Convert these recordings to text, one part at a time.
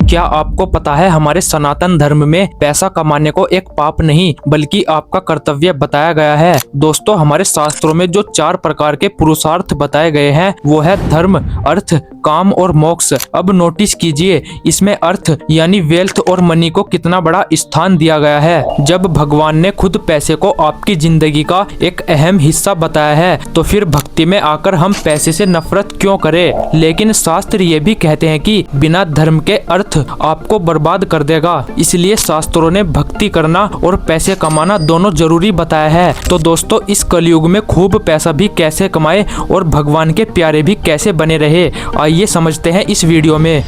क्या आपको पता है हमारे सनातन धर्म में पैसा कमाने को एक पाप नहीं बल्कि आपका कर्तव्य बताया गया है। दोस्तों, हमारे शास्त्रों में जो 4 प्रकार के पुरुषार्थ बताए गए हैं वो है धर्म, अर्थ, काम और मोक्ष। अब नोटिस कीजिए, इसमें अर्थ यानी वेल्थ और मनी को कितना बड़ा स्थान दिया गया है। जब भगवान ने खुद पैसे को आपकी जिंदगी का एक अहम हिस्सा बताया है तो फिर भक्ति में आकर हम पैसे से नफरत क्यों करें। लेकिन शास्त्र ये भी कहते हैं कि बिना धर्म के अर्थ आपको बर्बाद कर देगा। इसलिए शास्त्रों ने भक्ति करना और पैसे कमाना दोनों जरूरी बताया है। तो दोस्तों, इस कलयुग में खूब पैसा भी कैसे कमाए और भगवान के प्यारे भी कैसे बने रहे, आइए समझते हैं इस वीडियो में।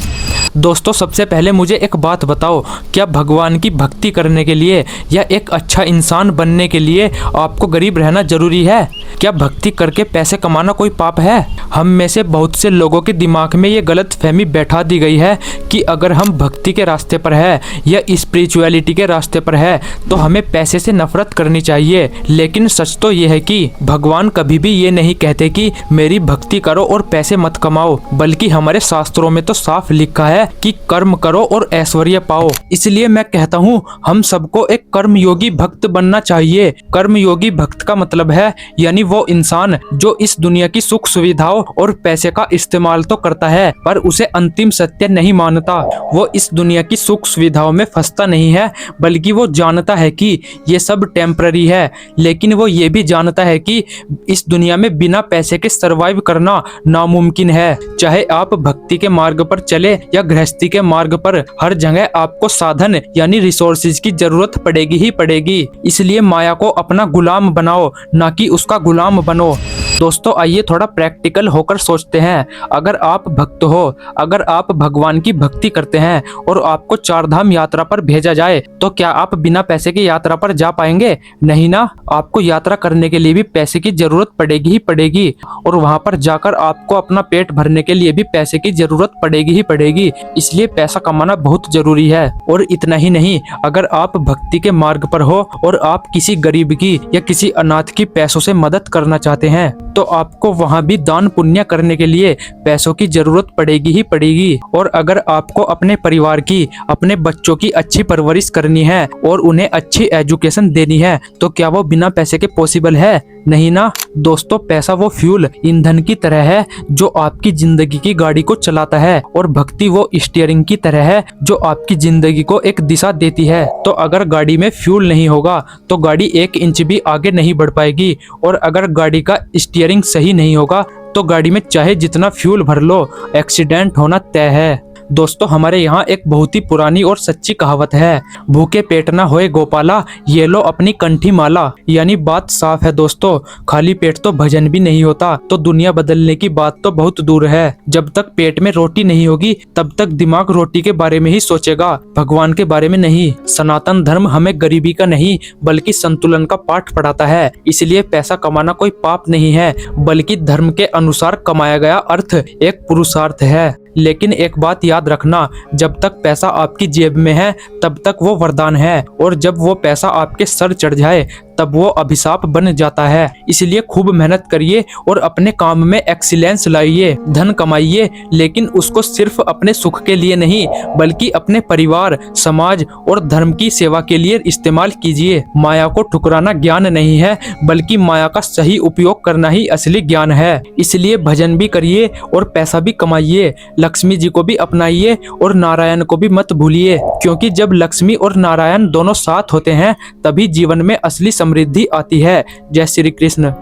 दोस्तों, सबसे पहले मुझे एक बात बताओ, क्या भगवान की भक्ति करने के लिए या एक अच्छा इंसान बनने के लिए आपको गरीब रहना जरूरी है? क्या भक्ति करके पैसे कमाना कोई पाप है? हम में से बहुत से लोगों के दिमाग में ये गलत फहमी बैठा दी गई है कि अगर हम भक्ति के रास्ते पर है या स्पिरिचुअलिटी के रास्ते पर है तो हमें पैसे से नफरत करनी चाहिए। लेकिन सच तो ये है कि भगवान कभी भी ये नहीं कहते कि मेरी भक्ति करो और पैसे मत कमाओ, बल्कि हमारे शास्त्रों में तो साफ लिखा है कि कर्म करो और ऐश्वर्य पाओ। इसलिए मैं कहता हूँ हम सबको एक कर्मयोगी भक्त बनना चाहिए। कर्मयोगी भक्त का मतलब है यानी वो इंसान जो इस दुनिया की सुख सुविधाओं और पैसे का इस्तेमाल तो करता है पर उसे अंतिम सत्य नहीं मानता। वो इस दुनिया की सुख सुविधाओं में फंसता नहीं है, बल्कि वो जानता है कि ये सब टेम्पररी है। लेकिन वो ये भी जानता है कि इस दुनिया में बिना पैसे के सरवाइव करना नामुमकिन है। चाहे आप भक्ति के मार्ग पर चले या गृहस्थी के मार्ग पर, हर जगह आपको साधन यानी रिसोर्सेज की जरूरत पड़ेगी ही पड़ेगी। इसलिए माया को अपना गुलाम बनाओ, ना कि उसका गुलाम बनो। दोस्तों, आइए थोड़ा प्रैक्टिकल होकर सोचते हैं। अगर आप भक्त हो, अगर आप भगवान की भक्ति करते हैं और आपको 4 धाम यात्रा पर भेजा जाए तो क्या आप बिना पैसे की यात्रा पर जा पाएंगे? नहीं ना। आपको यात्रा करने के लिए भी पैसे की जरूरत पड़ेगी ही पड़ेगी और वहां पर जाकर आपको अपना पेट भरने के लिए भी पैसे की जरूरत पड़ेगी ही पड़ेगी। इसलिए पैसा कमाना बहुत जरूरी है। और इतना ही नहीं, अगर आप भक्ति के मार्ग पर हो और आप किसी गरीब की या किसी अनाथ की पैसों से मदद करना चाहते हैं तो आपको वहां भी दान पुण्य करने के लिए पैसों की जरूरत पड़ेगी ही पड़ेगी। और अगर आपको अपने परिवार की, अपने बच्चों की अच्छी परवरिश करनी है और उन्हें अच्छी एजुकेशन देनी है तो क्या वो बिना पैसे के पॉसिबल है? नहीं ना। दोस्तों, पैसा वो फ्यूल, ईंधन की तरह है जो आपकी जिंदगी की गाड़ी को चलाता है और भक्ति वो स्टीयरिंग की तरह है जो आपकी जिंदगी को एक दिशा देती है। तो अगर गाड़ी में फ्यूल नहीं होगा तो गाड़ी 1 इंच भी आगे नहीं बढ़ पाएगी और अगर गाड़ी का स्टीयरिंग सही नहीं होगा तो गाड़ी में चाहे जितना फ्यूल भर लो, एक्सीडेंट होना तय है। दोस्तों, हमारे यहाँ एक बहुत ही पुरानी और सच्ची कहावत है, भूखे पेट ना होए गोपाला, ये लो अपनी कंठी माला। यानी बात साफ है दोस्तों, खाली पेट तो भजन भी नहीं होता, तो दुनिया बदलने की बात तो बहुत दूर है। जब तक पेट में रोटी नहीं होगी तब तक दिमाग रोटी के बारे में ही सोचेगा, भगवान के बारे में नहीं। सनातन धर्म हमें गरीबी का नहीं बल्कि संतुलन का पाठ पढ़ाता है। इसलिए पैसा कमाना कोई पाप नहीं है, बल्कि धर्म के अनुसार कमाया गया अर्थ एक पुरुषार्थ है। लेकिन एक बात याद रखना, जब तक पैसा आपकी जेब में है तब तक वो वरदान है और जब वो पैसा आपके सर चढ़ जाए तब वो अभिशाप बन जाता है। इसलिए खूब मेहनत करिए और अपने काम में एक्सीलेंस लाइए, धन कमाइए, लेकिन उसको सिर्फ अपने सुख के लिए नहीं बल्कि अपने परिवार, समाज और धर्म की सेवा के लिए इस्तेमाल कीजिए। माया को ठुकराना ज्ञान नहीं है बल्कि माया का सही उपयोग करना ही असली ज्ञान है। इसलिए भजन भी करिए और पैसा भी कमाइए, लक्ष्मी जी को भी अपनाइए और नारायण को भी मत भूलिए, क्योंकि जब लक्ष्मी और नारायण दोनों साथ होते हैं तभी जीवन में असली समृद्धि आती है। जय श्री कृष्ण।